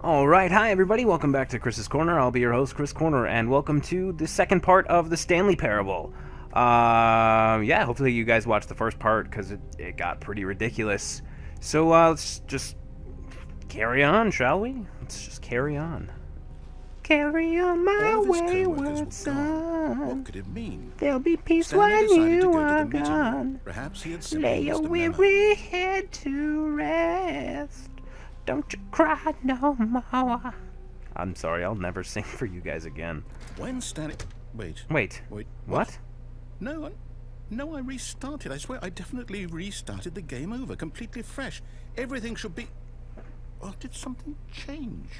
Alright, hi everybody, welcome back to Chris's Corner. I'll be your host, Chris Corner, and welcome to the second part of the Stanley Parable. Yeah, hopefully you guys watched the first part, because it got pretty ridiculous. So, let's just carry on, shall we? Let's just carry on. Carry on my wayward son. What could it mean? There'll be peace Stanley when you to are the gone. Perhaps he had simply Lay your missed a memo. weary head to rest. Don't you cry no more. I'm sorry, I'll never sing for you guys again. When Stanley... Wait. Wait. What? No, I restarted. I swear, I definitely restarted the game over, completely fresh. Everything should be... Or did something change?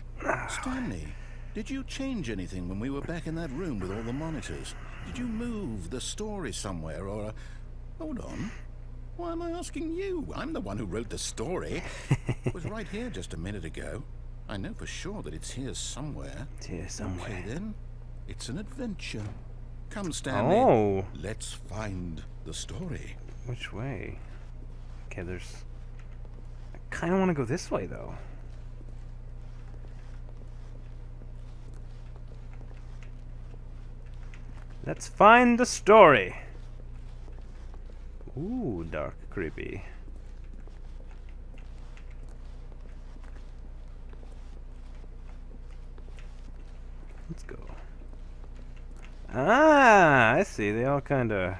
Stanley, did you change anything when we were back in that room with all the monitors? Did you move the story somewhere, or... Hold on. Why am I asking you? I'm the one who wrote the story. It was right here just a minute ago. I know for sure that it's here somewhere. It's here somewhere. Okay, then. It's an adventure. Come, Stanley. Oh. Let's find the story. Which way? Okay, there's... I kind of want to go this way, though. Let's find the story. Ooh, dark, creepy. Let's go. Ah, I see. They all kind of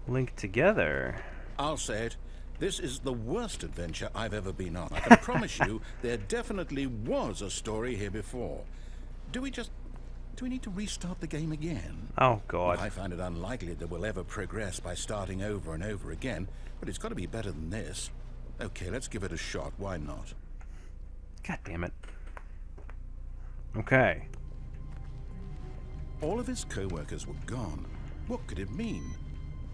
link together. I'll say it. This is the worst adventure I've ever been on. I can promise you there definitely was a story here before. Do we need to restart the game again? Oh, God. Well, I find it unlikely that we'll ever progress by starting over and over again, but it's got to be better than this. Okay, let's give it a shot. Why not? God damn it. Okay. All of his co-workers were gone. What could it mean?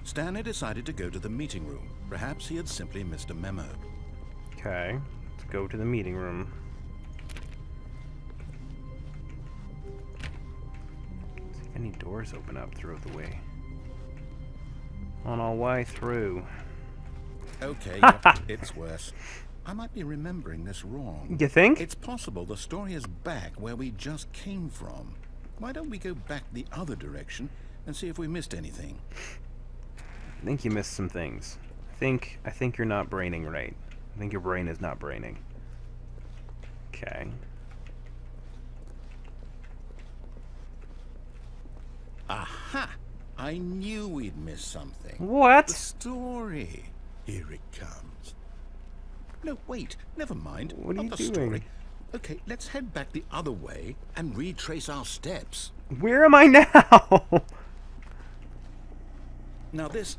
Stanley decided to go to the meeting room. Perhaps he had simply missed a memo. Okay. Let's go to the meeting room. See if any doors open up throughout the way. On our way through. Okay, yep, it's worse. I might be remembering this wrong. You think? It's possible the story is back where we just came from. Why don't we go back the other direction and see if we missed anything? I think you missed some things. I think you're not braining right. I think your brain is not braining. Okay. Aha! I knew we'd missed something. What? The story. Here it comes. No, wait. Never mind. What are Not you the doing? story. Okay, let's head back the other way and retrace our steps. Where am I now? Now this...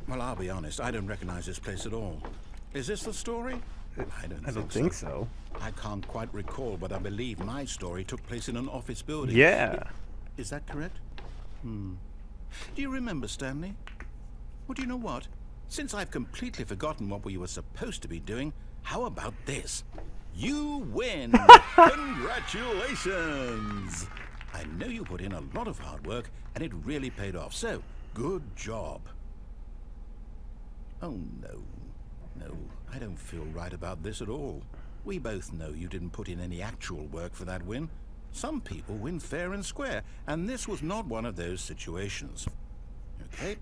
Well, I'll be honest. I don't recognize this place at all. Is this the story? I don't think so. I can't quite recall, but I believe my story took place in an office building. Yeah. Is that correct? Do you remember, Stanley? Well, do you know what? Since I've completely forgotten what we were supposed to be doing, how about this? You win! Congratulations! I know you put in a lot of hard work, and it really paid off, so good job. Oh, no. No, I don't feel right about this at all. We both know you didn't put in any actual work for that win. Some people win fair and square, and this was not one of those situations. Okay,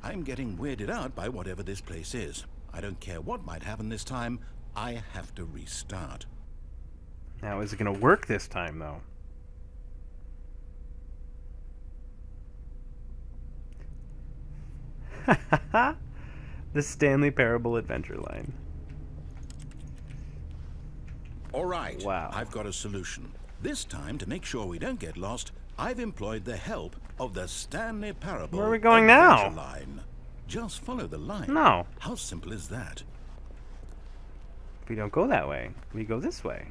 I'm getting weirded out by whatever this place is. I don't care what might happen this time. I have to restart. Now, is it going to work this time, though? The Stanley Parable Adventure line. All right, Wow. I've got a solution. This time, to make sure we don't get lost, I've employed the help of the Stanley Parable Where are we going Adventure now? line. Just follow the line. No. How simple is that? We don't go that way. We go this way.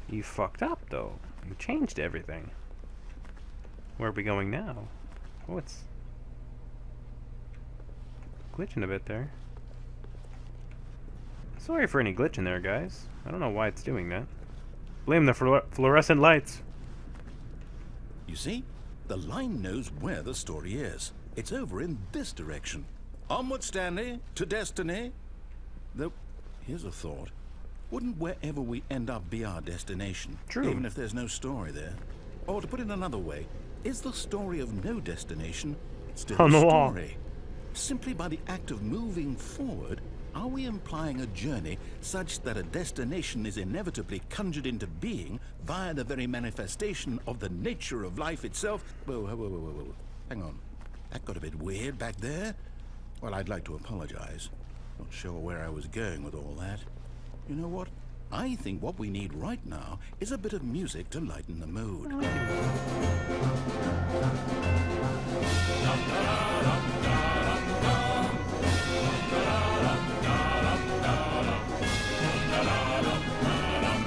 You fucked up, though. You changed everything. Where are we going now? Oh, it's glitching a bit there. Sorry for any glitch in there, guys. I don't know why it's doing that. Blame the fluorescent lights. You see, the line knows where the story is. It's over in this direction. Onward, Stanley, to destiny. Though, here's a thought. Wouldn't wherever we end up be our destination? True. Even if there's no story there? Or to put it another way, is the story of no destination still On a the wall. story? Simply by the act of moving forward, are we implying a journey such that a destination is inevitably conjured into being via the very manifestation of the nature of life itself? Whoa. Hang on. That got a bit weird back there. Well, I'd like to apologize. Not sure where I was going with all that. You know what? I think what we need right now is a bit of music to lighten the mood.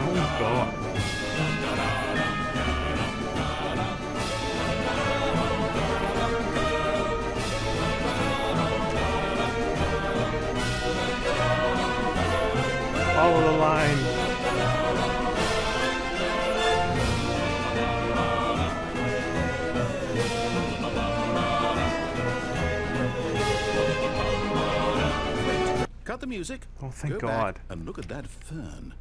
Oh, God. Follow the line. Cut the music. Oh, thank Go back God. and look at that fern.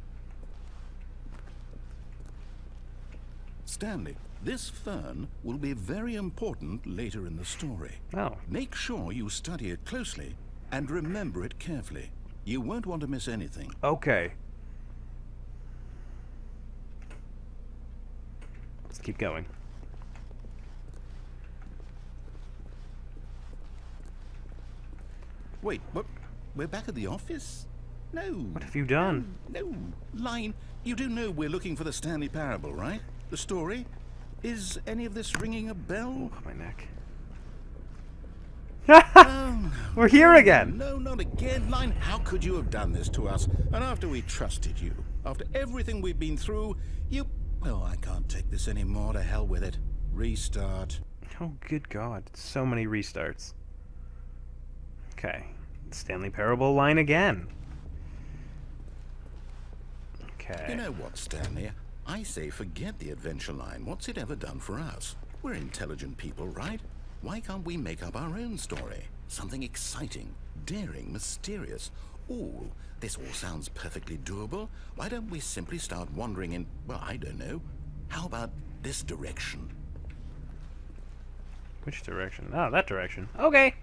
Stanley, this fern will be very important later in the story. Oh. Make sure you study it closely and remember it carefully. You won't want to miss anything. Okay. Let's keep going. Wait, what? We're back at the office? No. What have you done? No. Line, you do know we're looking for the Stanley Parable, right? The story? Is any of this ringing a bell? Oh, my neck. Oh, We're here again. no, not again. Line, how could you have done this to us? And after we trusted you, after everything we've been through, you... Well, I can't take this anymore. To hell with it. Restart. Oh, good God. So many restarts. Okay. Stanley Parable line again. Okay. You know what, Stanley? I say forget the adventure line. What's it ever done for us? We're intelligent people, right? Why can't we make up our own story? Something exciting, daring, mysterious. Ooh, this all sounds perfectly doable. Why don't we simply start wandering in, well, I don't know. How about this direction? Which direction? Oh, that direction. Okay.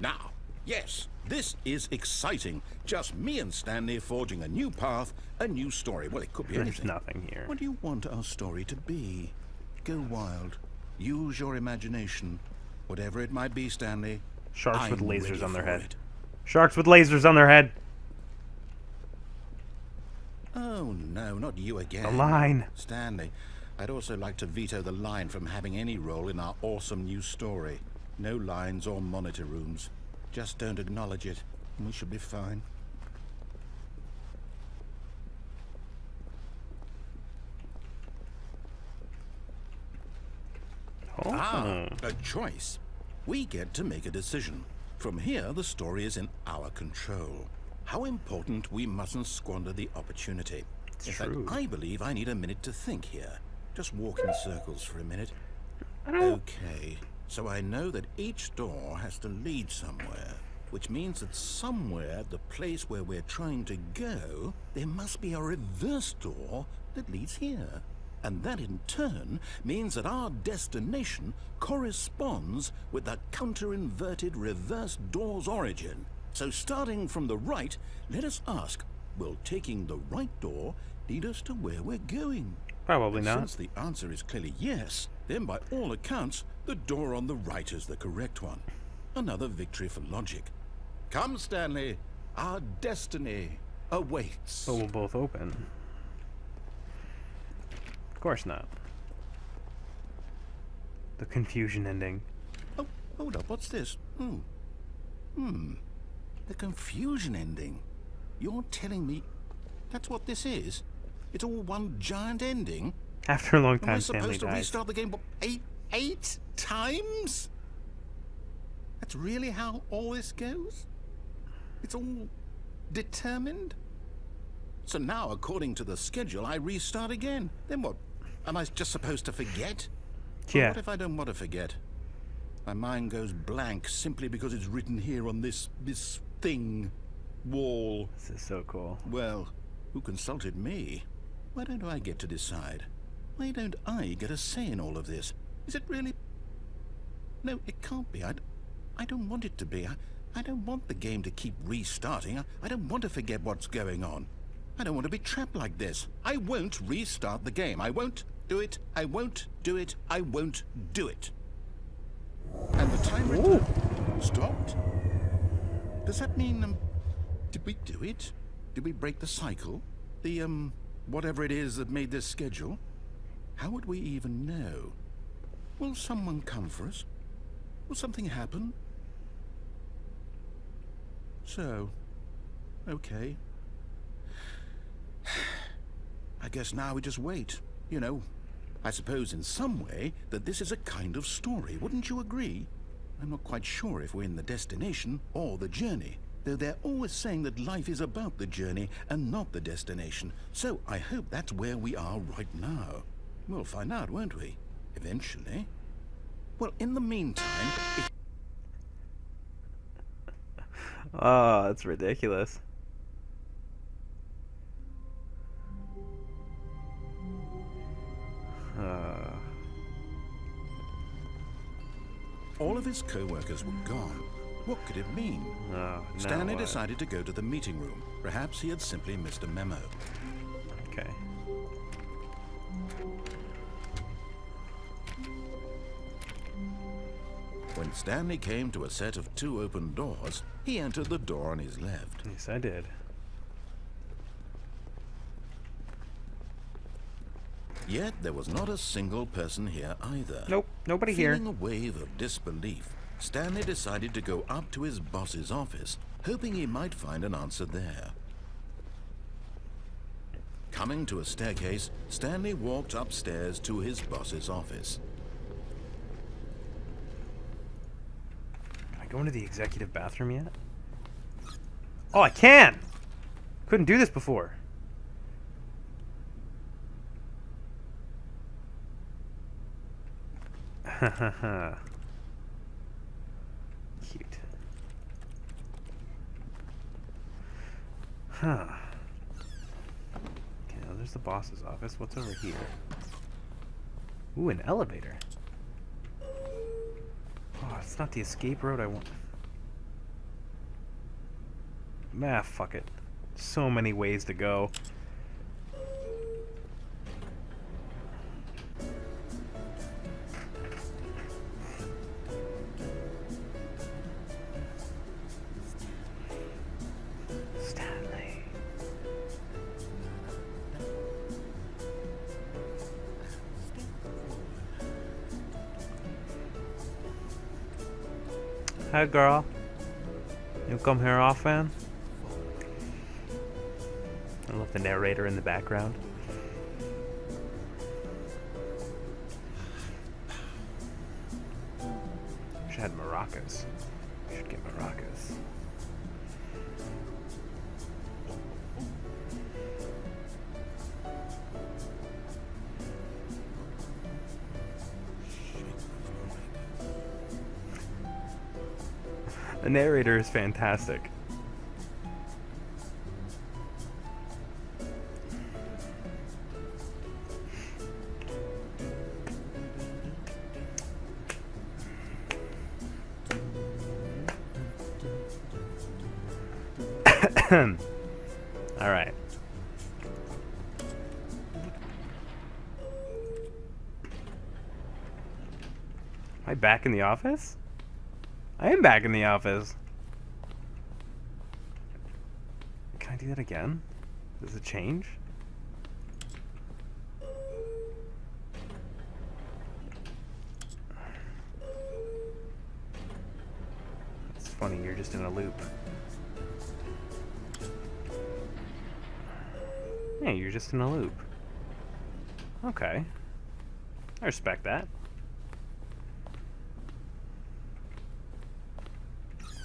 Now, yes, this is exciting. Just me and Stanley forging a new path, a new story. Well, it could be There's anything. nothing here. What do you want our story to be? Go wild. Use your imagination. Whatever it might be, Stanley. Sharks with I'm lasers ready on their for head. it. Sharks with lasers on their head. Oh, no, not you again. The line. Stanley, I'd also like to veto the line from having any role in our awesome new story. No lines or monitor rooms. Just don't acknowledge it, and we should be fine. Oh. Ah, a choice. We get to make a decision. From here, the story is in our control. How important we mustn't squander the opportunity. In fact, true. I believe I need a minute to think here. Just walk in circles for a minute. I don't... Okay, so I know that each door has to lead somewhere, which means that somewhere at the place where we're trying to go, there must be a reverse door that leads here. And that in turn means that our destination corresponds with the counter-inverted reverse door's origin. So starting from the right, let us ask, will taking the right door lead us to where we're going? Probably And not. Since the answer is clearly yes, then by all accounts, the door on the right is the correct one. Another victory for logic. Come, Stanley, our destiny awaits. But we'll both open. Of course not. The confusion ending. Oh, hold up, what's this? The confusion ending. You're telling me that's what this is? It's all one giant ending? After a long Am I time, Stanley supposed to dies. restart the game what, eight times? That's really how all this goes? It's all determined? So now, according to the schedule, I restart again. Then what? Am I just supposed to forget? Well, Yeah. what if I don't want to forget? My mind goes blank simply because it's written here on this thing. wall. This is so cool. Well, who consulted me? Why don't I get to decide? Why don't I get a say in all of this? Is it really? No, it can't be. I don't want it to be. I don't want the game to keep restarting. I don't want to forget what's going on. I don't want to be trapped like this. I won't restart the game. I won't do it. I won't do it. I won't do it. And the timer stopped. Does that mean, did we do it? Did we break the cycle? The, whatever it is that made this schedule? How would we even know? Will someone come for us? Will something happen? So, okay. I guess now we just wait. You know, I suppose in some way that this is a kind of story. Wouldn't you agree? I'm not quite sure if we're in the destination or the journey, though they're always saying that life is about the journey and not the destination. So I hope that's where we are right now. We'll find out, won't we? Eventually. Well, in the meantime, if... Oh, that's ridiculous. All of his co-workers were gone. What could it mean? Stanley decided to go to the meeting room. Perhaps he had simply missed a memo. Okay. When Stanley came to a set of 2 open doors, he entered the door on his left. Yes, I did. Yet there was not a single person here either. Nope, nobody here. Feeling a wave of disbelief, Stanley decided to go up to his boss's office, hoping he might find an answer there. Coming to a staircase, Stanley walked upstairs to his boss's office. Can I go into the executive bathroom yet? Oh, I can! Couldn't do this before. Cute. Huh. Okay, now there's the boss's office. What's over here? Ooh, an elevator. Oh, it's not the escape road I want. Ah, fuck it. So many ways to go. Stanley. Hey girl, you come here often? I love the narrator in the background. Should have maracas. Should get maracas. The narrator is fantastic. All right. Am I back in the office? I am back in the office. Can I do that again? Does it change? It's funny, you're just in a loop. Yeah, you're just in a loop. Okay. I respect that.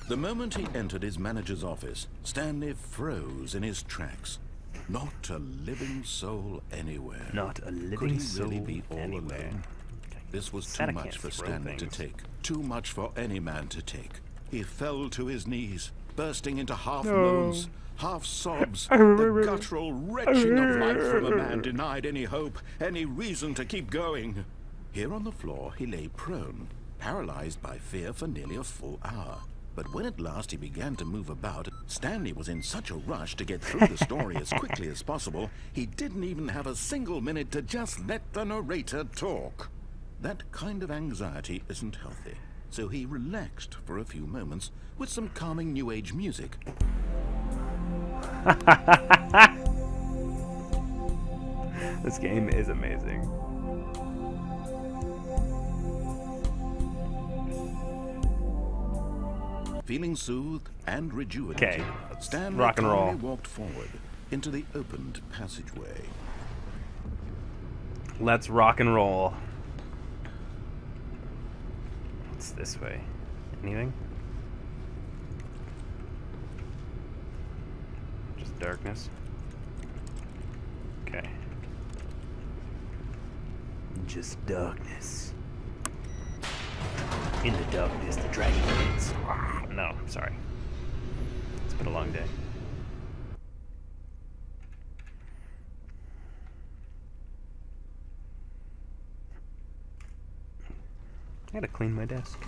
The moment he entered his manager's office, Stanley froze in his tracks. Not a living soul anywhere. Not a living Could he soul really be all anywhere. alone? This was Said too I much can't for throw Stanley to things. take. Too much for any man to take. He fell to his knees. bursting into half moans, half sobs, the guttural retching of life from a man denied any hope, any reason to keep going. Here on the floor, he lay prone, paralyzed by fear for nearly a full hour. But when at last he began to move about, Stanley was in such a rush to get through the story as quickly as possible, he didn't even have a single minute to just let the narrator talk. That kind of anxiety isn't healthy, so he relaxed for a few moments with some calming New Age music. This game is amazing. Feeling soothed and rejuvenated, Stanley rock and roll. calmly walked forward into the opened passageway. Let's rock and roll. What's this way? Anything? Just darkness. Okay. Just darkness. In the darkness, the dragon wins. No, I'm sorry. It's been a long day. I gotta clean my desk.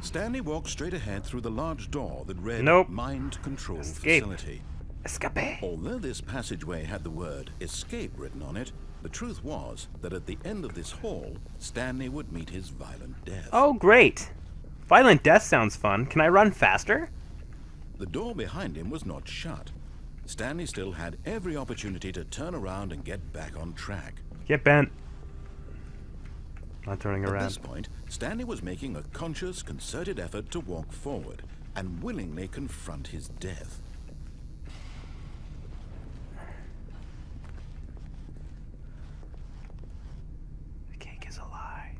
Stanley walked straight ahead through the large door that read Mind Control Facility. Escape. Although this passageway had the word escape written on it, the truth was that at the end of this hall, Stanley would meet his violent death. Oh, great. Violent death sounds fun. Can I run faster? The door behind him was not shut. Stanley still had every opportunity to turn around and get back on track. Get bent. Not turning around. At this point, Stanley was making a conscious, concerted effort to walk forward and willingly confront his death. The cake is a lie.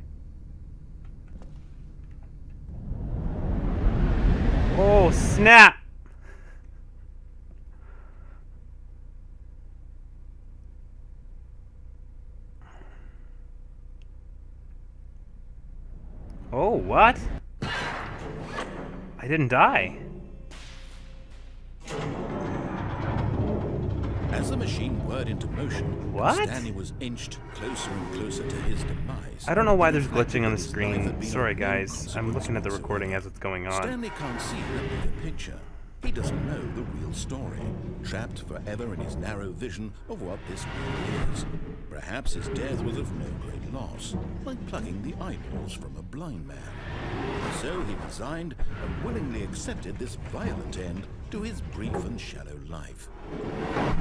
Oh, snap! Oh, what? I didn't die. As the machine whirred into motion, What? Stanley was inched closer and closer to his demise. I don't know why there's glitching on the screen. Sorry, guys. I'm looking at the recording as it's going on. Stanley can't see the bigger picture. He doesn't know the real story, trapped forever in his narrow vision of what this world is. Perhaps his death was of no great loss, like plucking the eyeballs from a blind man. So he resigned and willingly accepted this violent end to his brief and shallow life.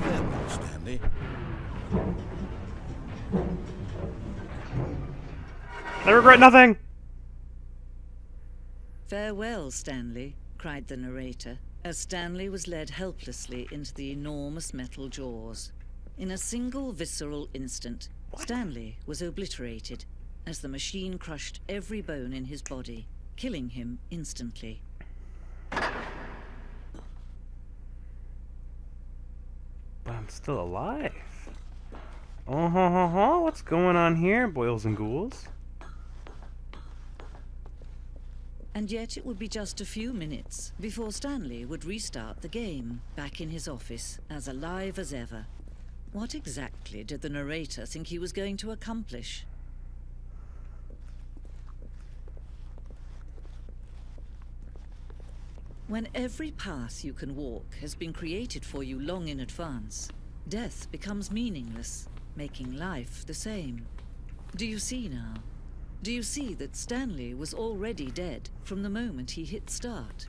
Farewell, Stanley. I regret nothing! Farewell, Stanley, cried the narrator, as Stanley was led helplessly into the enormous metal jaws. In a single visceral instant, Stanley was obliterated as the machine crushed every bone in his body, killing him instantly. But I'm still alive. Oh, what's going on here, boils and ghouls? And yet it would be just a few minutes before Stanley would restart the game, back in his office, as alive as ever. What exactly did the narrator think he was going to accomplish? When every path you can walk has been created for you long in advance, death becomes meaningless, making life the same. Do you see now? Do you see that Stanley was already dead from the moment he hit start?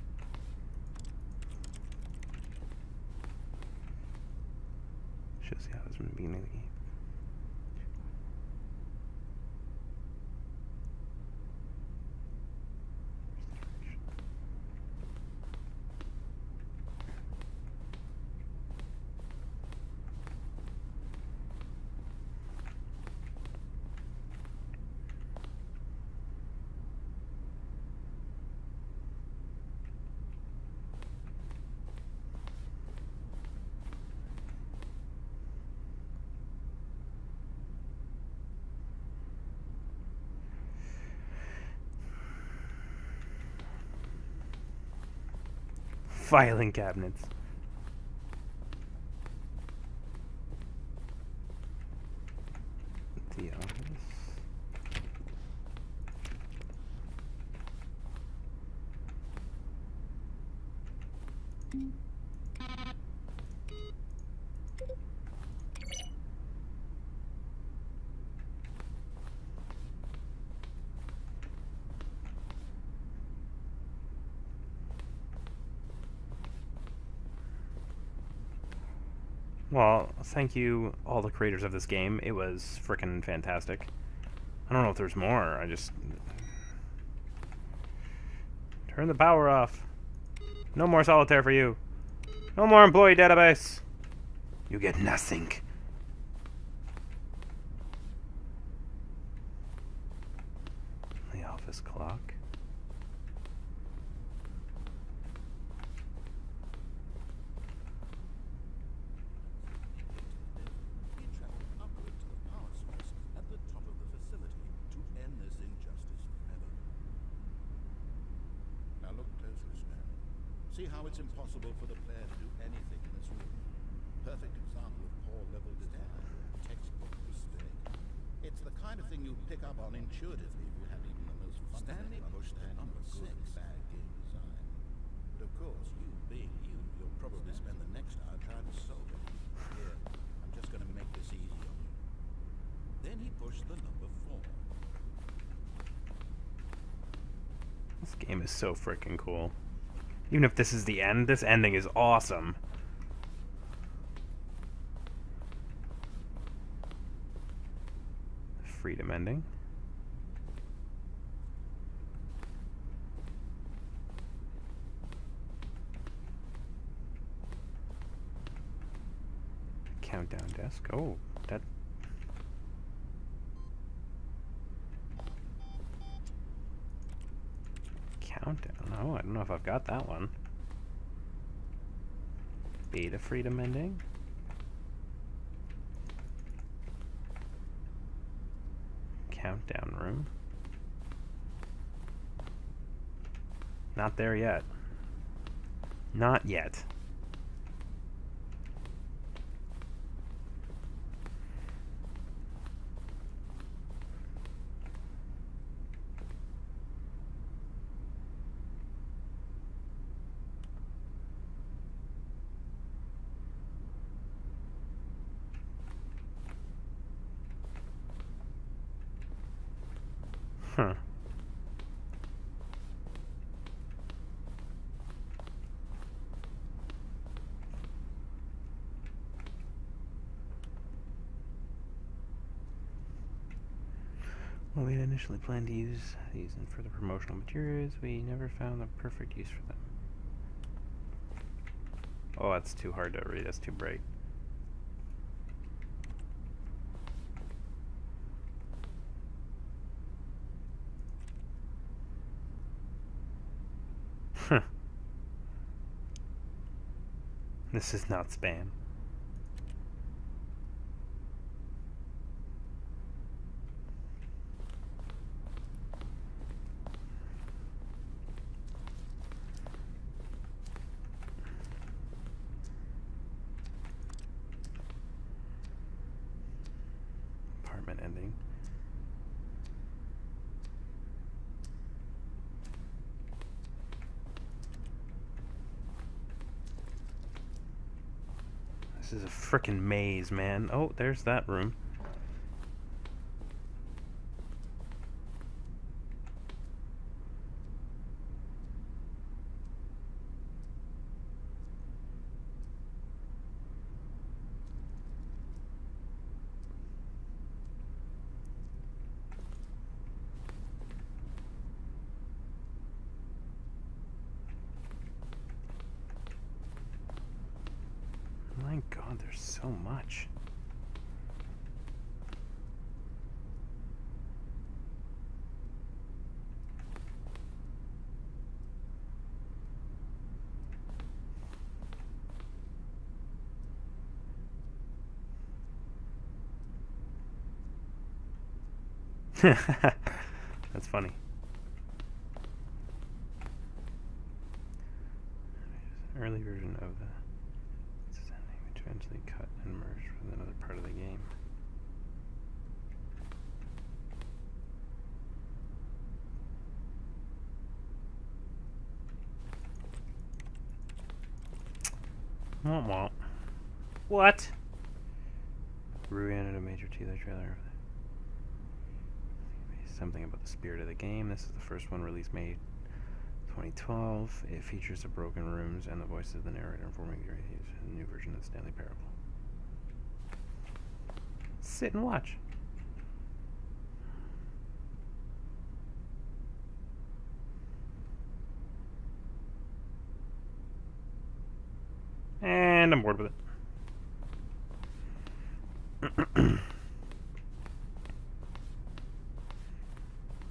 Shows you how it was from the beginning of the game. Filing cabinets. The office. Well, thank you, all the creators of this game. It was frickin' fantastic. I don't know if there's more. I just... Turn the power off. No more solitaire for you. No more employee database. You get nothing. The office clock. See how it's impossible for the player to do anything in this room. Perfect example of poor level design. Textbook mistake. It's the kind of thing you'd pick up on intuitively if you had even the most Stanley pushed their number 6 bad game design. But of course, you being you'll probably spend the next hour trying to solve it. Here, I'm just going to make this easy on you. Then he pushed the number 4. This game is so freaking cool. Even if this is the end, this ending is awesome. Freedom ending. Countdown desk. Oh, that... Countdown. Oh, I don't know if I've got that one. Beta freedom ending. Countdown room. Not there yet. Not yet. Huh. Well, we had initially planned to use these for the promotional materials. We never found the perfect use for them. Oh, that's too hard to read. That's too bright. Huh. This is not spam. Apartment ending. This is a frickin' maze, man. Oh, there's that room. My God, there's so much. That's funny. early version of the Sending, which eventually cut and merged with another part of the game. What? Ruined a major teaser trailer. Something about the spirit of the game. This is the first one released May 2012. It features the broken rooms and the voices of the narrator informing you a new version of the Stanley Parable. Sit and watch. And I'm bored with it.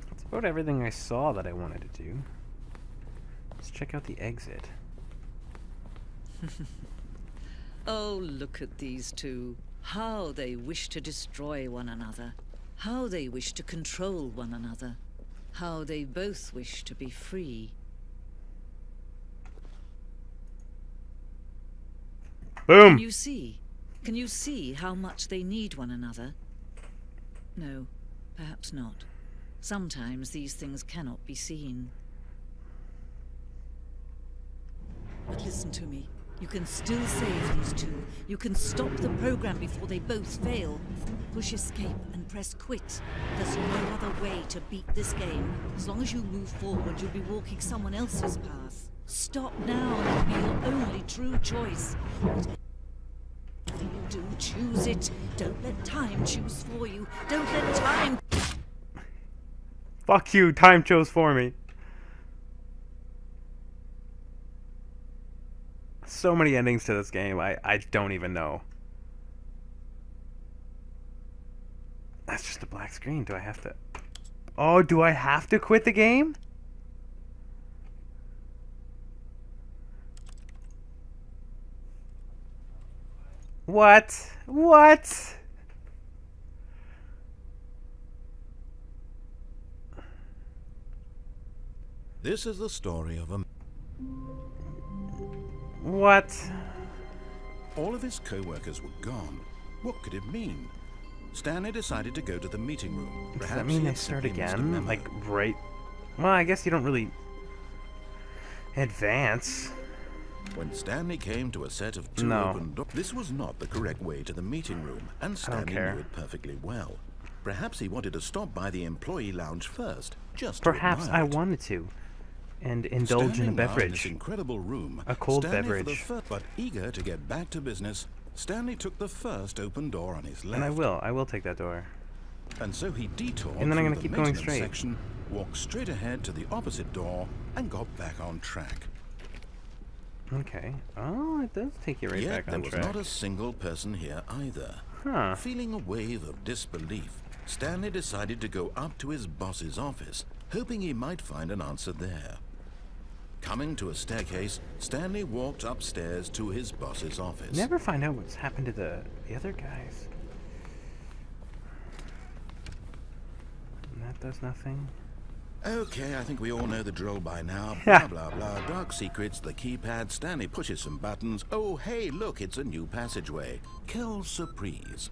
That's about everything I saw that I wanted to do. Let's check out the exit. Oh, look at these two. How they wish to destroy one another. How they wish to control one another. How they both wish to be free. Boom! Can you see? Can you see how much they need one another? No, perhaps not. Sometimes these things cannot be seen. But listen to me. You can still save these two. You can stop the program before they both fail. Push escape and press quit. There's no other way to beat this game. As long as you move forward, you'll be walking someone else's path. Stop now and it'll be your only true choice. Whatever you do, choose it. Don't let time choose for you. Don't let time... Fuck you, time chose for me. So many endings to this game, I don't even know. That's just a black screen. Do I have to... Oh, do I have to quit the game? What? What? This is the story of a... What? All of his co-workers were gone. What could it mean? Stanley decided to go to the meeting room. Does that mean they start again? Like, right... Well, I guess you don't really... advance. When Stanley came to a set of two open doors... This was not the correct way to the meeting room, and Stanley knew it perfectly well. Perhaps he wanted to stop by the employee lounge first, just to Perhaps admire I it. wanted to. And indulge in a beverage. In this incredible room, a cold Stanley beverage. but eager to get back to business, Stanley took the first open door on his left. And I will take that door. And so he detoured and then I'm through gonna keep the going maintenance straight. section, walked straight ahead to the opposite door, and got back on track. Okay. Oh, it does take you right back on track. There was not a single person here either. Huh. Feeling a wave of disbelief, Stanley decided to go up to his boss's office, hoping he might find an answer there. Coming to a staircase, Stanley walked upstairs to his boss's office. Never find out what's happened to the other guys. And that does nothing. Okay, I think we all know the drill by now. Blah, blah, blah. Dark secrets, the keypad. Stanley pushes some buttons. Oh, hey, look, it's a new passageway. Quelle surprise.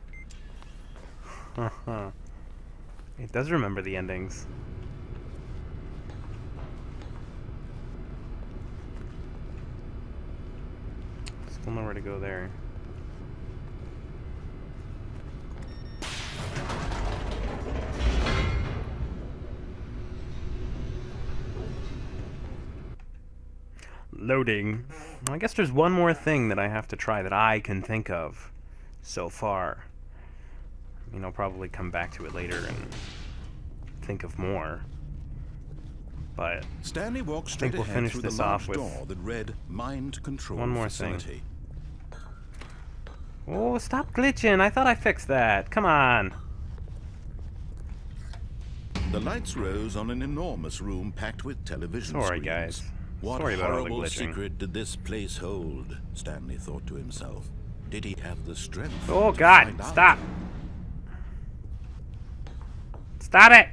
It does remember the endings. Still know where to go there. Loading. I guess there's one more thing that I have to try that I can think of so far. I mean, I'll probably come back to it later and think of more. But Stanley walked I straight think we'll ahead finish through this the off large with door that read Mind Control one more Facility. thing. Oh, stop glitching. I thought I fixed that. Come on. The lights rose on an enormous room packed with television Sorry, screens. guys. What Sorry about all the horrible glitching. secret did this place hold? Stanley thought to himself. Did he have the strength? Oh, to God. find out? Stop. Stop it.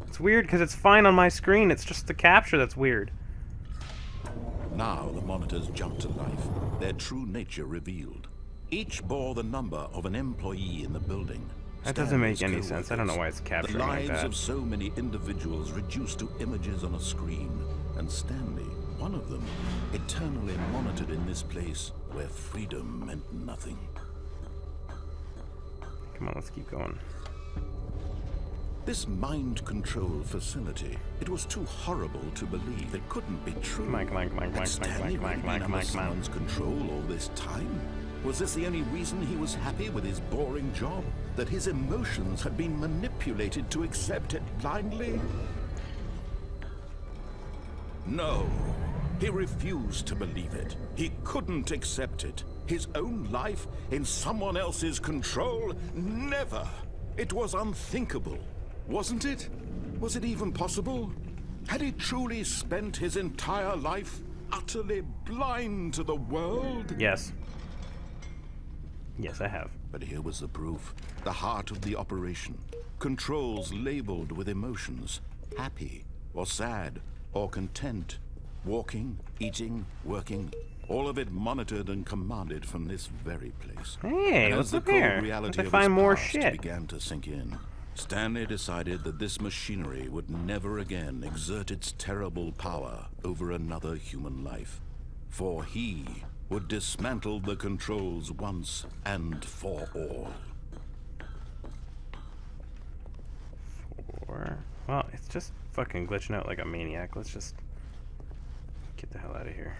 It's weird because it's fine on my screen. It's just the capture that's weird. Now the monitors jumped to life, their true nature revealed. Each bore the number of an employee in the building. That doesn't make any sense. I don't know why it's capturing like that. The lives of so many individuals reduced to images on a screen. And Stanley, one of them, eternally monitored in this place where freedom meant nothing. Come on, let's keep going. This mind control facility, it was too horrible to believe. It couldn't be true. Had Stanley really been under someone's control all this time? Was this the only reason he was happy with his boring job? That his emotions had been manipulated to accept it blindly? No. He refused to believe it. He couldn't accept it. His own life in someone else's control? Never. It was unthinkable. Wasn't it? Was it even possible? Had he truly spent his entire life utterly blind to the world? Yes. Yes, I have. But here was the proof. The heart of the operation. Controls labeled with emotions. Happy, or sad, or content. Walking, eating, working. All of it monitored and commanded from this very place. Hey, what's up here? Let's find more shit. Began to sink in. Stanley decided that this machinery would never again exert its terrible power over another human life. For he would dismantle the controls once and for all. Well, it's just fucking glitching out like a maniac. Let's just get the hell out of here.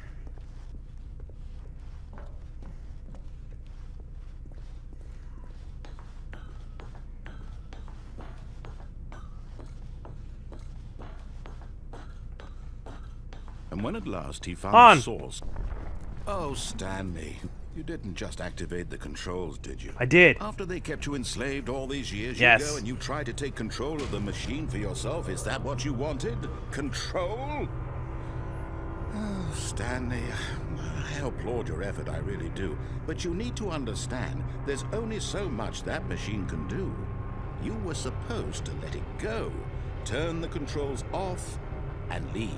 And when at last he found the source... Oh, Stanley, you didn't just activate the controls, did you? I did. After they kept you enslaved all these years, yes. You go and you try to take control of the machine for yourself. Is that what you wanted? Control? Oh, Stanley, I applaud your effort, I really do. But you need to understand, there's only so much that machine can do. You were supposed to let it go, turn the controls off, and leave.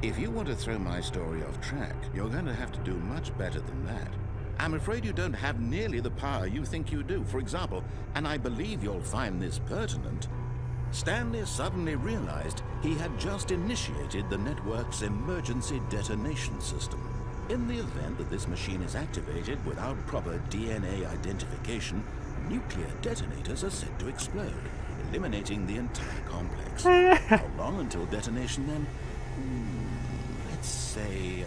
If you want to throw my story off track, you're going to have to do much better than that. I'm afraid you don't have nearly the power you think you do. For example, and I believe you'll find this pertinent, Stanley suddenly realized he had just initiated the network's emergency detonation system. In the event that this machine is activated without proper DNA identification, nuclear detonators are said to explode, eliminating the entire complex. How long until detonation then? Let's say,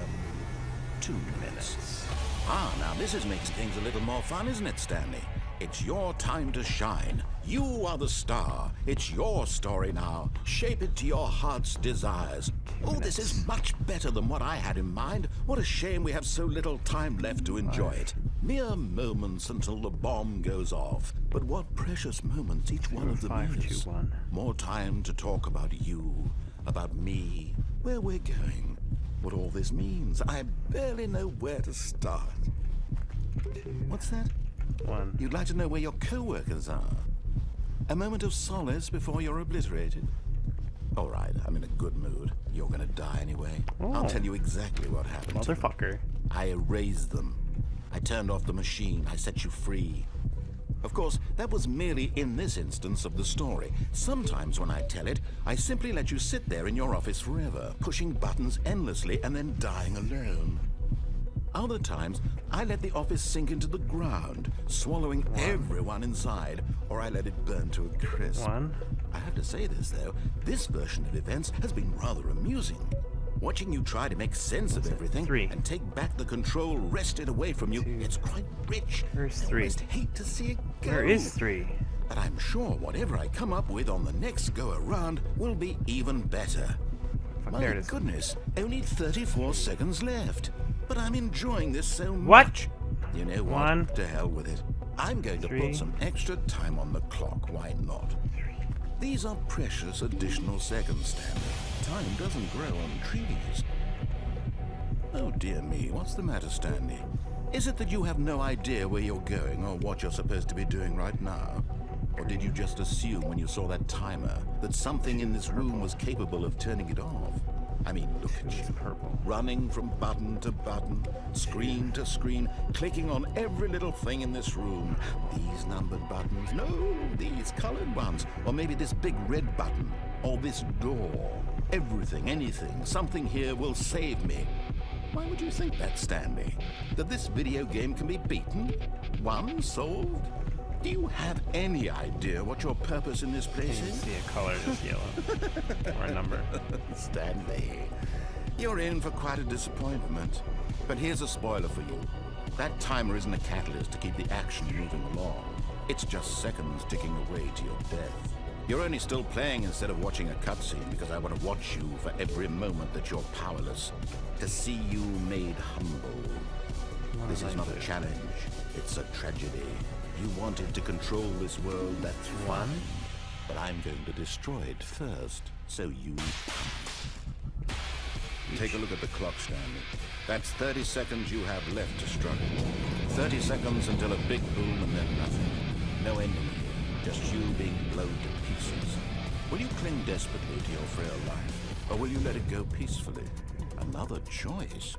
2 minutes. Ah, now this makes things a little more fun, isn't it, Stanley? It's your time to shine. You are the star. It's your story now. Shape it to your heart's desires. Oh, this is much better than what I had in mind. What a shame we have so little time left to enjoy it. Mere moments until the bomb goes off. But what precious moments each one of them is. More time to talk about you, about me, where we're going, what all this means. I barely know where to start. 2, What's that? 1. You'd like to know where your co-workers are? A moment of solace before you're obliterated? All right, I'm in a good mood. You're gonna die anyway. Oh. I'll tell you exactly what happened. Motherfucker. I erased them. I turned off the machine. I set you free. Of course, that was merely in this instance of the story. Sometimes when I tell it, I simply let you sit there in your office forever, pushing buttons endlessly and then dying alone. Other times, I let the office sink into the ground, swallowing everyone inside, or I let it burn to a crisp. 1. I have to say this, though. This version of events has been rather amusing. Watching you try to make sense of everything 3. and take back the control wrested away from you, 2. it's quite rich. Where's I 3? almost hate to see it go. Where is 3? But I'm sure whatever I come up with on the next go-around will be even better. Fuck, My there it is. goodness, only 34 seconds left. But I'm enjoying this so What? much. You know what? 1. To hell with it. I'm going to 3. put some extra time on the clock. Why not? 3. These are precious additional seconds, Stanley. Time doesn't grow on trees. Oh dear me, what's the matter, Stanley? Is it that you have no idea where you're going or what you're supposed to be doing right now? Or did you just assume when you saw that timer that something in this room was capable of turning it off? I mean, look at you. Purple. Running from button to button, screen to screen, clicking on every little thing in this room. These numbered buttons, no, these colored ones. Or maybe this big red button, or this door. Everything, anything, something here will save me. Why would you think that, Stanley? That this video game can be beaten? Won? Solved? Do you have any idea what your purpose in this place is? See a color, just yellow. Or a number. Stanley, you're in for quite a disappointment. But here's a spoiler for you. That timer isn't a catalyst to keep the action moving along. It's just seconds ticking away to your death. You're only still playing instead of watching a cutscene because I want to watch you for every moment that you're powerless. To see you made humble. This is not a challenge. It's a tragedy. You wanted to control this world, that's fun. But I'm going to destroy it first, so you... Take a look at the clock, Stanley. That's 30 seconds you have left to struggle. 30 seconds until a big boom and then nothing. No ending here, just you being blown to pieces. Will you cling desperately to your frail life, or will you let it go peacefully? Another choice.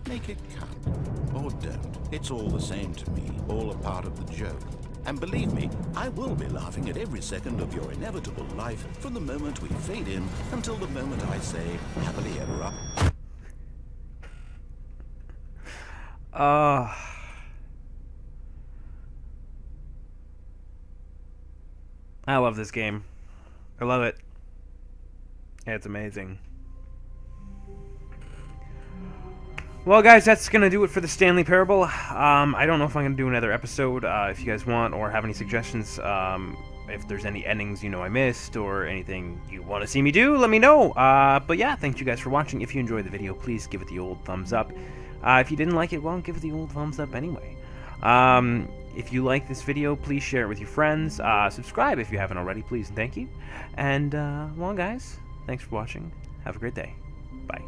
Make it count. Or don't. It's all the same to me. All a part of the joke. And believe me, I will be laughing at every second of your inevitable life from the moment we fade in until the moment I say, happily ever after. I love this game. I love it. It's amazing. Well, guys, that's going to do it for the Stanley Parable. I don't know if I'm going to do another episode. If you guys want or have any suggestions, if there's any endings I missed or anything you want to see me do, let me know. But yeah, thank you guys for watching. If you enjoyed the video, please give it the old thumbs up. If you didn't like it, well, give it the old thumbs up anyway. If you like this video, please share it with your friends. Subscribe if you haven't already, please and thank you. And, well, guys, thanks for watching. Have a great day. Bye.